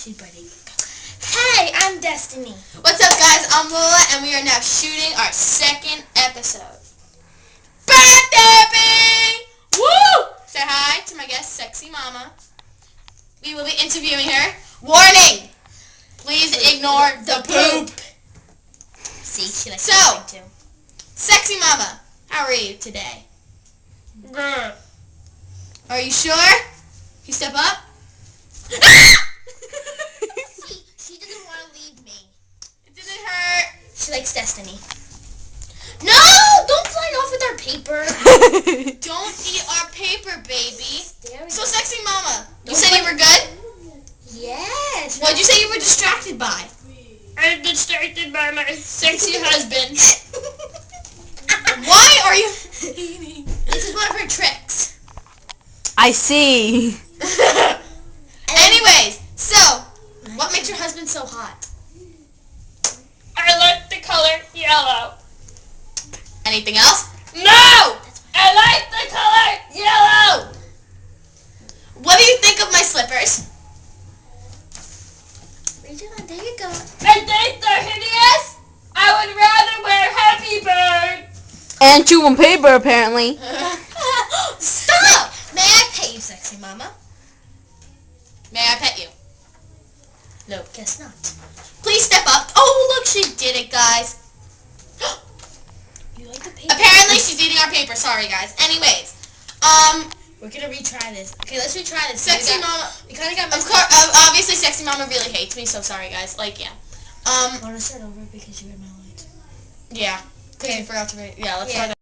She's biting. Hey, I'm Destiny. What's up, guys? I'm Lola, and we are now shooting our second episode. Birthday therapy! Woo! Say hi to my guest, Sexy Mama. We will be interviewing her. Warning! Please ignore the poop. See, she likes So, too. Sexy Mama, how are you today? Good. Are you sure? Can you step up? She doesn't want to leave me. It didn't hurt. She likes Destiny. No! Don't fly off with our paper. Don't eat our paper, baby. So, So Sexy Mama, you said you were good? yes. What'd you say you were distracted by? I'm distracted by my sexy husband. Why are you eating? This is one of her tricks. I see. Anyways, so, what makes your husband so hot? I like the color yellow. Anything else? No! I like the color yellow. What do you think of my slippers? There you go. I think they're hideous. I would rather wear Happy Bird. And chew on paper, apparently. Stop! May I pet you, Sexy Mama? May I pet you? No, guess not. Please step up. Oh, look, she did it, guys. You like the paper? Apparently, she's eating our paper. Sorry, guys. Anyways, We're gonna retry this. Okay, let's retry this. Sexy Mama. We kind of got Of messed course, up. obviously, Sexy Mama really hates me. So sorry, guys. Like, yeah. Want to start over because you read my lines? Yeah. Because you forgot to read. Yeah, let's Yeah. start.